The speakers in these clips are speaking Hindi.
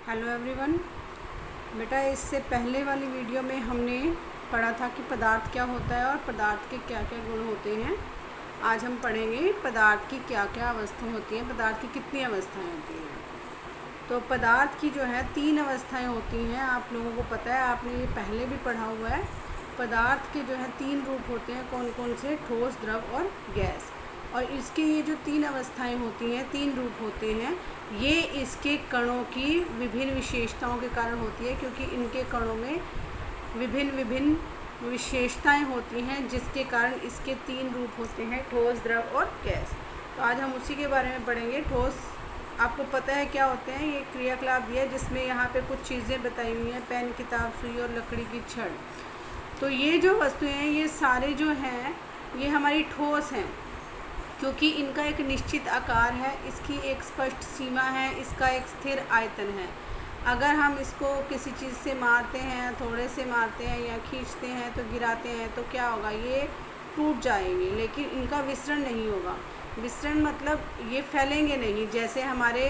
Hello everyone. बेटा, इससे पहले वाली वीडियो में हमने पढ़ा था कि पदार्थ क्या होता है और पदार्थ के क्या क्या गुण होते हैं। आज हम पढ़ेंगे पदार्थ की क्या क्या अवस्थाएं होती हैं, पदार्थ की कितनी अवस्थाएं होती हैं। तो पदार्थ की जो है 3 अवस्थाएं होती हैं। आप लोगों को पता है, आपने ये पहले भी पढ़ा हुआ है। पदार्थ के जो है 3 रूप होते हैं, कौन कौन से? ठोस, द्रव और गैस। और इसके ये जो 3 अवस्थाएं होती हैं, 3 रूप होते हैं, ये इसके कणों की विभिन्न विशेषताओं के कारण होती है, क्योंकि इनके कणों में विभिन्न विभिन्न विशेषताएं होती हैं, जिसके कारण इसके 3 रूप होते हैं, ठोस, द्रव और गैस। तो आज हम उसी के बारे में पढ़ेंगे। ठोस आपको पता है क्या होते हैं? ये क्रियाकलाप दिया है जिसमें यहाँ पे कुछ चीज़ें बताई हुई हैं, पेन, किताब, सुई और लकड़ी की छड़। तो ये जो वस्तुएं हैं, ये सारे जो हैं, ये हमारी ठोस हैं, क्योंकि इनका एक निश्चित आकार है, इसकी एक स्पष्ट सीमा है, इसका एक स्थिर आयतन है। अगर हम इसको किसी चीज़ से मारते हैं, थोड़े से मारते हैं या खींचते हैं, तो गिराते हैं, तो क्या होगा? ये टूट जाएंगे, लेकिन इनका विसरण नहीं होगा। विसरण मतलब ये फैलेंगे नहीं। जैसे हमारे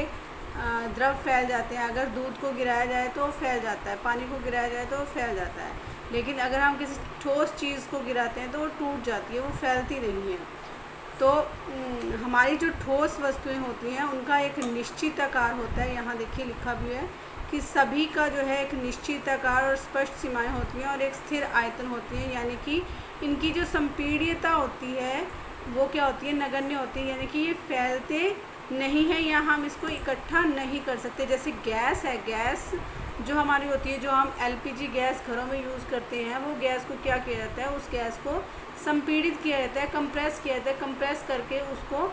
द्रव फैल जाते हैं, अगर दूध को गिराया जाए तो फैल जाता है, पानी को गिराया जाए तो फैल जाता है, लेकिन अगर हम किसी ठोस चीज़ को गिराते हैं तो वो टूट जाती है, वो फैलती नहीं है। तो हमारी जो ठोस वस्तुएं होती हैं, उनका एक निश्चित आकार होता है। यहाँ देखिए लिखा भी है कि सभी का जो है एक निश्चित आकार और स्पष्ट सीमाएं होती हैं और एक स्थिर आयतन होती है, यानी कि इनकी जो संपीड्यता होती है वो क्या होती है? नगण्य होती है, यानी कि ये फैलते नहीं है या हम इसको इकट्ठा नहीं कर सकते। जैसे गैस है, गैस जो हमारी होती है, जो हम एलपीजी गैस घरों में यूज़ करते हैं, वो गैस को क्या किया जाता है? उस गैस को संपीड़ित किया जाता है, कंप्रेस किया जाता है। कंप्रेस करके उसको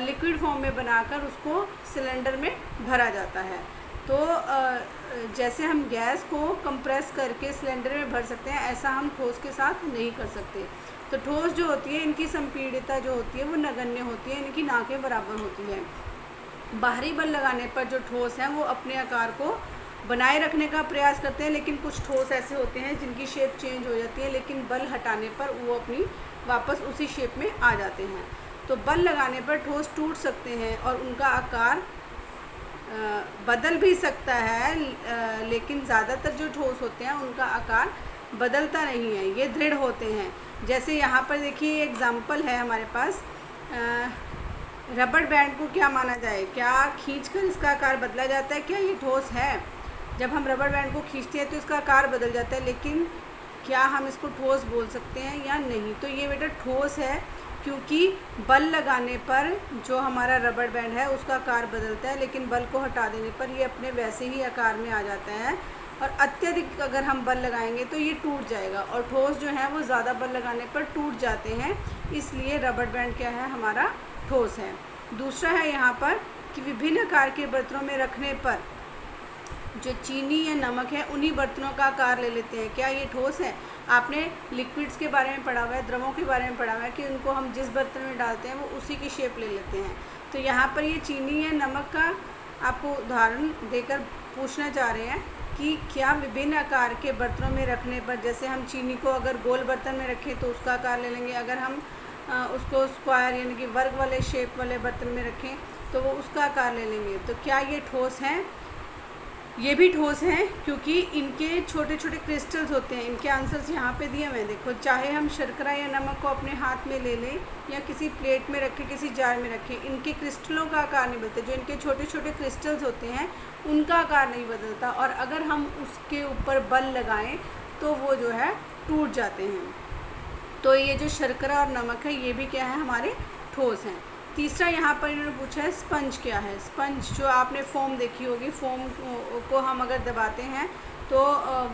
लिक्विड फॉर्म में बनाकर उसको सिलेंडर में भरा जाता है। तो जैसे हम गैस को कंप्रेस करके सिलेंडर में भर सकते हैं, ऐसा हम ठोस के साथ नहीं कर सकते। तो ठोस जो होती है, इनकी संपीड़ितता जो होती है वो नगण्य होती है, इनकी ना के बराबर होती है। बाहरी बल लगाने पर जो ठोस हैं वो अपने आकार को बनाए रखने का प्रयास करते हैं, लेकिन कुछ ठोस ऐसे होते हैं जिनकी शेप चेंज हो जाती है, लेकिन बल हटाने पर वो अपनी वापस उसी शेप में आ जाते हैं। तो बल लगाने पर ठोस टूट सकते हैं और उनका आकार बदल भी सकता है, लेकिन ज़्यादातर जो ठोस होते हैं उनका आकार बदलता नहीं है, ये दृढ़ होते हैं। जैसे यहाँ पर देखिए एग्जाम्पल है हमारे पास, रबड़ बैंड को क्या माना जाए? क्या खींचकर इसका आकार बदला जाता है? क्या ये ठोस है? जब हम रबड़ बैंड को खींचते हैं तो इसका आकार बदल जाता है, लेकिन क्या हम इसको ठोस बोल सकते हैं या नहीं? तो ये बेटा ठोस है, क्योंकि बल लगाने पर जो हमारा रबड़ बैंड है उसका आकार बदलता है, लेकिन बल को हटा देने पर ये अपने वैसे ही आकार में आ जाता है। और अत्यधिक अगर हम बल लगाएंगे तो ये टूट जाएगा, और ठोस जो है वो ज़्यादा बल लगाने पर टूट जाते हैं, इसलिए रबड़ बैंड क्या है? हमारा ठोस है। दूसरा है यहाँ पर कि विभिन्न आकार के बर्तनों में रखने पर जो चीनी या नमक है, उन्हीं बर्तनों का आकार ले लेते हैं। क्या ये ठोस है? आपने लिक्विड्स के बारे में पढ़ा हुआ है, द्रवों के बारे में पढ़ा हुआ है कि उनको हम जिस बर्तन में डालते हैं वो उसी की शेप ले लेते हैं। तो यहाँ पर ये चीनी या नमक का आपको उदाहरण देकर पूछना चाह रहे हैं कि क्या विभिन्न आकार के बर्तनों में रखने पर, जैसे हम चीनी को अगर गोल बर्तन में रखें तो उसका आकार ले लेंगे, अगर हम उसको स्क्वायर यानी कि वर्ग वाले शेप वाले बर्तन में रखें तो वो उसका आकार ले लेंगे। तो क्या ये ठोस हैं? ये भी ठोस हैं, क्योंकि इनके छोटे छोटे क्रिस्टल्स होते हैं। इनके आंसर्स यहाँ पे दिए हुए हैं, देखो। चाहे हम शर्करा या नमक को अपने हाथ में ले लें या किसी प्लेट में रखें, किसी जार में रखें, इनके क्रिस्टलों का आकार नहीं बदलता। जो इनके छोटे छोटे क्रिस्टल्स होते हैं उनका आकार नहीं बदलता, और अगर हम उसके ऊपर बल लगाएं तो वो जो है टूट जाते हैं। तो ये जो शर्करा और नमक है, ये भी क्या है? हमारे ठोस हैं। तीसरा यहाँ पर इन्होंने पूछा है स्पंज क्या है? स्पंज जो आपने फोम देखी होगी, फोम को हम अगर दबाते हैं तो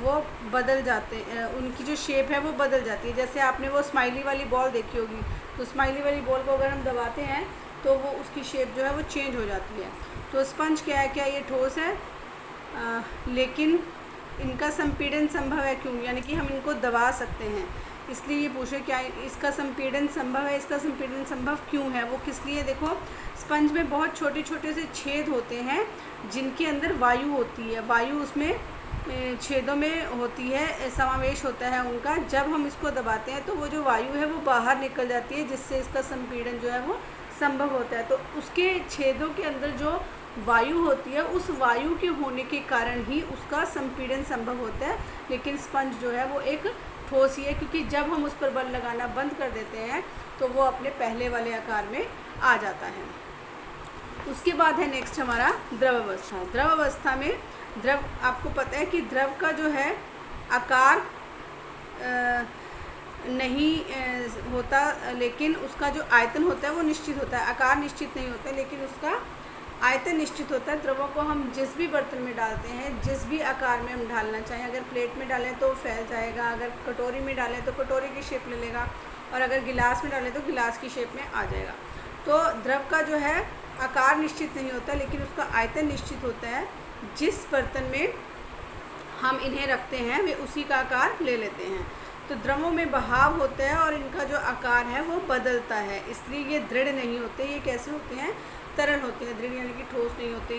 वो बदल जाते हैं, उनकी जो शेप है वो बदल जाती है। जैसे आपने वो स्माइली वाली बॉल देखी होगी, तो स्माइली वाली बॉल को अगर हम दबाते हैं तो वो उसकी शेप जो है वो चेंज हो जाती है। तो स्पंज क्या है? क्या ये ठोस है? लेकिन इनका संपीड़न संभव है, क्यों? यानी कि हम इनको दबा सकते हैं, इसलिए ये पूछे क्या इसका संपीड़न संभव है? इसका संपीड़न संभव क्यों है? वो किस लिए? देखो, स्पंज में बहुत छोटे छोटे से छेद होते हैं जिनके अंदर वायु होती है, वायु उसमें छेदों में होती है, समावेश होता है उनका। जब हम इसको दबाते हैं तो वो जो वायु है वो बाहर निकल जाती है, जिससे इसका संपीड़न जो है वो संभव होता है। तो उसके छेदों के अंदर जो वायु होती है, उस वायु के होने के कारण ही उसका संपीड़न संभव होता है। लेकिन स्पंज जो है वो एक ठोस ही है, क्योंकि जब हम उस पर बल लगाना बंद कर देते हैं तो वो अपने पहले वाले आकार में आ जाता है। उसके बाद है नेक्स्ट हमारा द्रव अवस्था। द्रव अवस्था में द्रव, आपको पता है कि द्रव का जो है आकार नहीं होता, लेकिन उसका जो आयतन होता है वो निश्चित होता है। आकार निश्चित नहीं होता, लेकिन उसका आयतन निश्चित होता है। द्रवों को हम जिस भी बर्तन में डालते हैं, जिस भी आकार में हम डालना चाहें, अगर प्लेट में डालें तो फैल जाएगा, अगर कटोरी में डालें तो कटोरी की शेप ले लेगा, और अगर गिलास में डालें तो गिलास की शेप में आ जाएगा। तो द्रव का जो है आकार निश्चित नहीं होता, लेकिन उसका आयतन निश्चित होता है। जिस बर्तन में हम इन्हें रखते हैं वे उसी का आकार ले लेते हैं। तो द्रवों में बहाव होता है और इनका जो आकार है वो बदलता है, इसलिए ये दृढ़ नहीं होते। ये कैसे होते हैं? तरल होते हैं। दृढ़ यानी कि ठोस नहीं होते,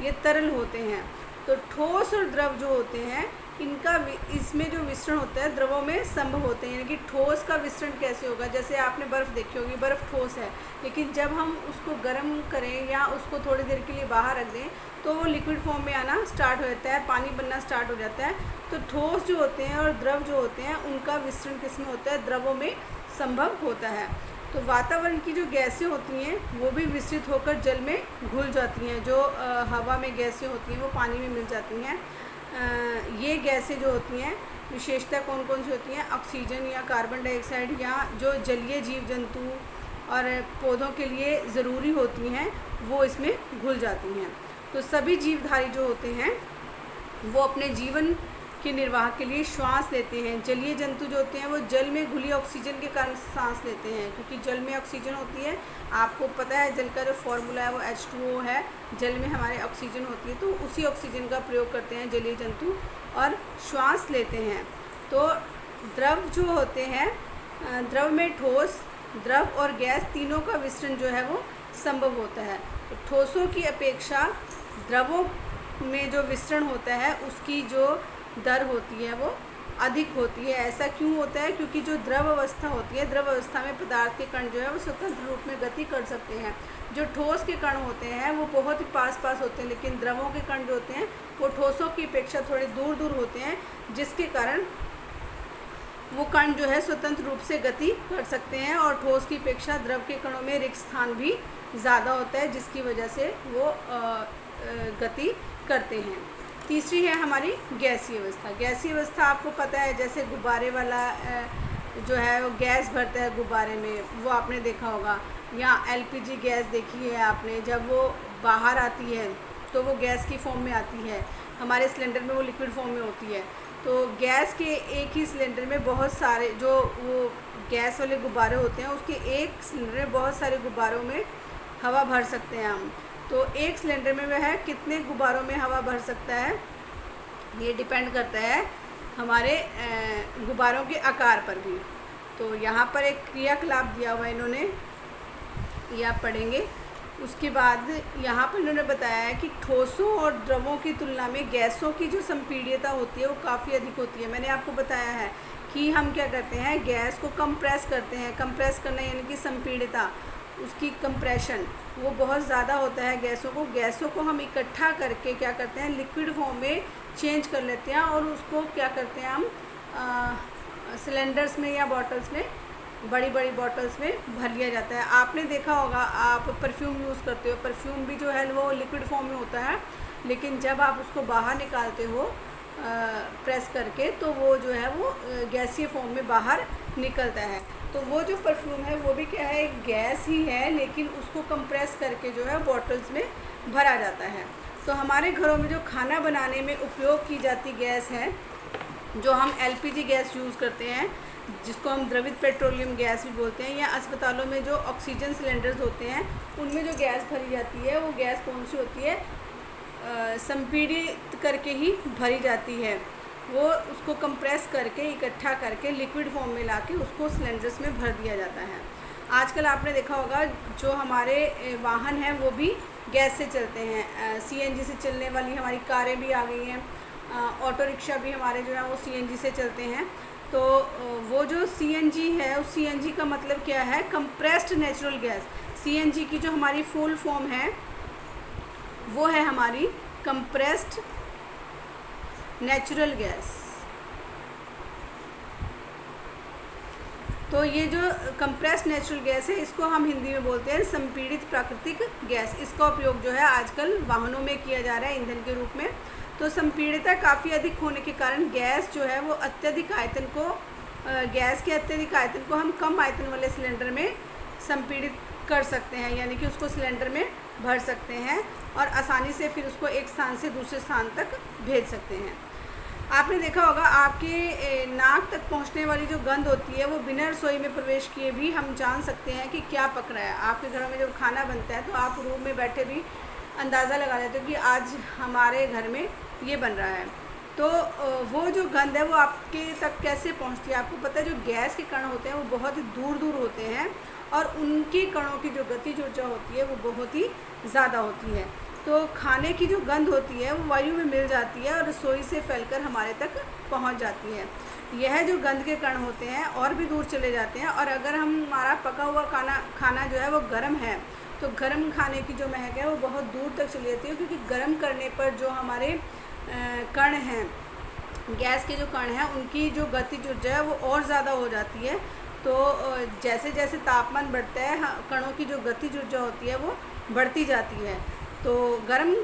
ये तरल होते हैं। तो ठोस और द्रव जो होते हैं इनका इसमें जो मिश्रण होता है द्रवों में संभव होते हैं। यानी कि ठोस का मिश्रण कैसे होगा? जैसे आपने बर्फ़ देखी होगी, बर्फ़ ठोस है, लेकिन जब हम उसको गर्म करें या उसको थोड़ी देर के लिए बाहर रख दें तो वो लिक्विड फॉर्म में आना स्टार्ट हो जाता है, पानी बनना स्टार्ट हो जाता है। तो ठोस जो होते हैं और द्रव जो होते हैं उनका मिश्रण किस में होता है? द्रवों में संभव होता है। तो वातावरण की जो गैसें होती हैं वो भी विस्तृत होकर जल में घुल जाती हैं। जो हवा में गैसें होती हैं वो पानी में मिल जाती हैं। ये गैसें जो होती हैं विशेषता कौन कौन सी होती हैं? ऑक्सीजन या कार्बन डाइऑक्साइड, या जो जलीय जीव जंतु और पौधों के लिए ज़रूरी होती हैं वो इसमें घुल जाती हैं। तो सभी जीवधारी जो होते हैं वो अपने जीवन के निर्वाह के लिए श्वास लेते हैं। जलीय जंतु जो होते हैं वो जल में घुली ऑक्सीजन के कारण सांस लेते हैं, क्योंकि जल में ऑक्सीजन होती है। आपको पता है जल का जो फॉर्मूला है वो H2O है। जल में हमारे ऑक्सीजन होती है, तो उसी ऑक्सीजन का प्रयोग करते हैं जलीय जंतु और श्वास लेते हैं। तो द्रव जो होते हैं, द्रव में ठोस, द्रव और गैस तीनों का मिश्रण जो है वो संभव होता है। तो ठोसों की अपेक्षा द्रवों में जो मिश्रण होता है उसकी जो दर होती है वो अधिक होती है। ऐसा क्यों होता है? क्योंकि जो द्रव अवस्था होती है, द्रव अवस्था में पदार्थ के कण जो है वो स्वतंत्र रूप में गति कर सकते हैं। जो ठोस के कण होते हैं वो बहुत ही पास पास होते हैं, लेकिन द्रवों के कण जो होते हैं वो ठोसों की अपेक्षा थोड़े दूर दूर होते हैं, जिसके कारण वो कण जो है स्वतंत्र रूप से गति कर सकते हैं। और ठोस की अपेक्षा द्रव के कणों में रिक्त स्थान भी ज़्यादा होता है, जिसकी वजह से वो गति करते हैं। तीसरी है हमारी गैसीय अवस्था। गैसीय अवस्था आपको पता है, जैसे गुब्बारे वाला जो है वो गैस भरता है गुब्बारे में, वो आपने देखा होगा। या LPG गैस देखी है आपने, जब वो बाहर आती है तो वो गैस की फॉर्म में आती है। हमारे सिलेंडर में वो लिक्विड फॉर्म में होती है। तो गैस के एक ही सिलेंडर में बहुत सारे जो वो गैस वाले गुब्बारे होते हैं, उसके एक सिलेंडर में बहुत सारे गुब्बारों में हवा भर सकते हैं हम। तो एक सिलेंडर में वह कितने गुब्बारों में हवा भर सकता है, ये डिपेंड करता है हमारे गुब्बारों के आकार पर भी। तो यहाँ पर एक क्रियाकलाप दिया हुआ है इन्होंने, ये आप पढ़ेंगे। उसके बाद यहाँ पर इन्होंने बताया है कि ठोसों और द्रवों की तुलना में गैसों की जो संपीड्यता होती है वो काफ़ी अधिक होती है। मैंने आपको बताया है कि हम क्या करते हैं, गैस को कंप्रेस करते हैं। कंप्रेस करना यानी कि संपीड्यता, उसकी कंप्रेशन वो बहुत ज़्यादा होता है। गैसों को हम इकट्ठा करके क्या करते हैं, लिक्विड फॉर्म में चेंज कर लेते हैं और उसको क्या करते हैं हम सिलेंडर्स में या बॉटल्स में, बड़ी बड़ी बॉटल्स में भर लिया जाता है। आपने देखा होगा, आप परफ्यूम यूज़ करते हो, परफ्यूम भी जो है वो लिक्विड फॉर्म में होता है, लेकिन जब आप उसको बाहर निकालते हो प्रेस करके तो वो जो है वो गैसीय फॉर्म में बाहर निकलता है। तो वो जो परफ्यूम है वो भी क्या है, एक गैस ही है, लेकिन उसको कंप्रेस करके जो है बॉटल्स में भरा जाता है। तो हमारे घरों में जो खाना बनाने में उपयोग की जाती गैस है, जो हम LPG गैस यूज़ करते हैं, जिसको हम द्रवित पेट्रोलियम गैस भी बोलते हैं, या अस्पतालों में जो ऑक्सीजन सिलेंडर्स होते हैं उनमें जो गैस भरी जाती है वो गैस कौन सी होती है, संपीड़ित करके ही भरी जाती है। वो उसको कंप्रेस करके इकट्ठा करके लिक्विड फॉर्म में लाके उसको सिलेंडर्स में भर दिया जाता है। आजकल आपने देखा होगा जो हमारे वाहन हैं वो भी गैस से चलते हैं। CNG से चलने वाली हमारी कारें भी आ गई हैं, ऑटो रिक्शा भी हमारे जो है वो CNG से चलते हैं। तो वो जो CNG है, उस CNG का मतलब क्या है, कंप्रेस्ड नेचुरल गैस। CNG की जो हमारी फुल फॉर्म है वो है हमारी कंप्रेस्ड नेचुरल गैस। तो ये जो कंप्रेस्ड नेचुरल गैस है इसको हम हिंदी में बोलते हैं संपीड़ित प्राकृतिक गैस। इसका उपयोग जो है आजकल वाहनों में किया जा रहा है ईंधन के रूप में। तो संपीड़ितता काफ़ी अधिक होने के कारण गैस जो है वो गैस के अत्यधिक आयतन को हम कम आयतन वाले सिलेंडर में संपीड़ित कर सकते हैं, यानी कि उसको सिलेंडर में भर सकते हैं और आसानी से फिर उसको एक स्थान से दूसरे स्थान तक भेज सकते हैं। आपने देखा होगा आपके नाक तक पहुंचने वाली जो गंध होती है वो बिना रसोई में प्रवेश किए भी हम जान सकते हैं कि क्या पक रहा है। आपके घरों में जब खाना बनता है तो आप रूम में बैठे भी अंदाज़ा लगा लेते हो कि आज हमारे घर में ये बन रहा है। तो वो जो गंध है वो आपके तक कैसे पहुंचती है? आपको पता है जो गैस के कण होते हैं वो बहुत ही दूर दूर होते हैं और उनके कणों की जो गतिज ऊर्जा होती है वो बहुत ही ज़्यादा होती है। तो खाने की जो गंध होती है वो वायु में मिल जाती है और रसोई से फैलकर हमारे तक पहुंच जाती है। यह जो गंध के कण होते हैं और भी दूर चले जाते हैं और अगर हमारा पका हुआ खाना जो है वो गर्म है तो गर्म खाने की जो महक है वो बहुत दूर तक चली जाती है, क्योंकि गर्म करने पर जो हमारे कण हैं, गैस के जो कण हैं, उनकी जो गतिज ऊर्जा है वो और ज़्यादा हो जाती है। तो जैसे जैसे तापमान बढ़ता है कणों की जो गतिज ऊर्जा होती है वो बढ़ती जाती है। तो गर्म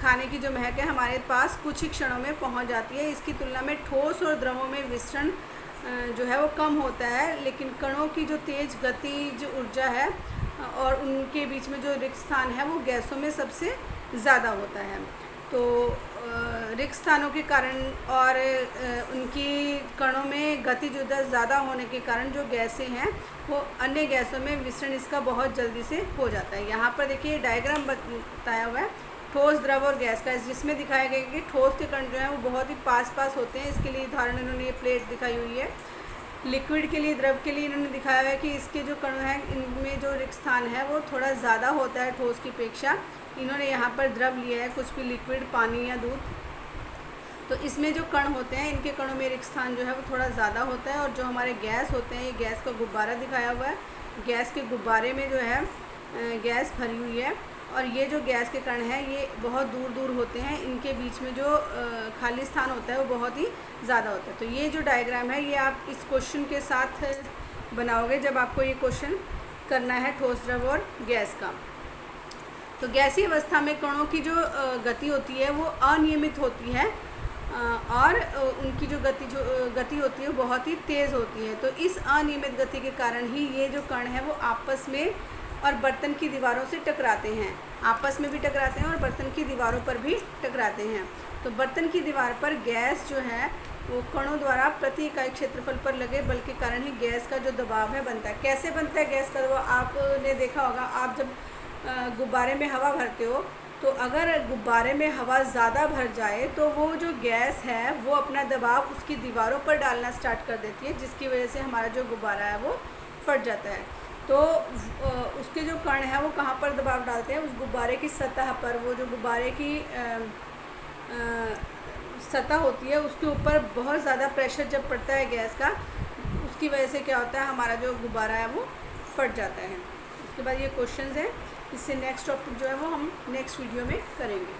खाने की जो महक है हमारे पास कुछ ही क्षणों में पहुंच जाती है। इसकी तुलना में ठोस और द्रवों में विसरण जो है वो कम होता है, लेकिन कणों की जो तेज़ गतिज ऊर्जा है और उनके बीच में जो रिक्त स्थान है वो गैसों में सबसे ज़्यादा होता है। तो रिक्त स्थानों के कारण और उनकी कणों में गतिज ऊर्जा ज़्यादा होने के कारण जो गैसें हैं वो अन्य गैसों में विसरण इसका बहुत जल्दी से हो जाता है। यहाँ पर देखिए डायग्राम बताया हुआ है ठोस, द्रव और गैस का, जिसमें दिखाया गया कि ठोस के कण जो हैं वो बहुत ही पास पास होते हैं। इसके लिए उदाहरण इन्होंने ये प्लेट दिखाई हुई है। लिक्विड के लिए, द्रव के लिए इन्होंने दिखाया हुआ है कि इसके जो कण हैं इनमें जो रिक्त स्थान है वो थोड़ा ज़्यादा होता है ठोस की अपेक्षा। इन्होंने यहाँ पर द्रव लिया है, कुछ भी लिक्विड, पानी या दूध। तो इसमें जो कण होते हैं इनके कणों में रिक्त स्थान जो है वो थोड़ा ज़्यादा होता है। और जो हमारे गैस होते हैं, ये गैस का गुब्बारा दिखाया हुआ है। गैस के गुब्बारे में जो है गैस भरी हुई है और ये जो गैस के कण हैं ये बहुत दूर दूर होते हैं। इनके बीच में जो खाली स्थान होता है वो बहुत ही ज़्यादा होता है। तो ये जो डायग्राम है ये आप इस क्वेश्चन के साथ बनाओगे जब आपको ये क्वेश्चन करना है ठोस, द्रव और गैस का। तो गैसीय अवस्था में कणों की जो गति होती है वो अनियमित होती है और उनकी जो गति होती है वो बहुत ही तेज़ होती है। तो इस अनियमित गति के कारण ही ये जो कण है वो आपस में और बर्तन की दीवारों से टकराते हैं, आपस में भी टकराते हैं और बर्तन की दीवारों पर भी टकराते हैं। तो बर्तन की दीवार पर गैस जो है वो कणों द्वारा प्रति इकाई क्षेत्रफल पर लगे बल के कारण ही गैस का जो दबाव है बनता है। कैसे बनता है गैस का दबाव? आपने देखा होगा, आप जब गुब्बारे में हवा भरते हो तो अगर गुब्बारे में हवा ज़्यादा भर जाए तो वो जो गैस है वो अपना दबाव उसकी दीवारों पर डालना स्टार्ट कर देती है, जिसकी वजह से हमारा जो गुब्बारा है वो फट जाता है। तो उसके जो कण हैं वो कहाँ पर दबाव डालते हैं? उस गुब्बारे की सतह पर। वो जो गुब्बारे की सतह होती है उसके ऊपर बहुत ज़्यादा प्रेशर जब पड़ता है गैस का, उसकी वजह से क्या होता है, हमारा जो गुब्बारा है वो फट जाता है। उसके बाद ये क्वेश्चंस हैं, इससे नेक्स्ट टॉपिक जो है वो हम नेक्स्ट वीडियो में करेंगे।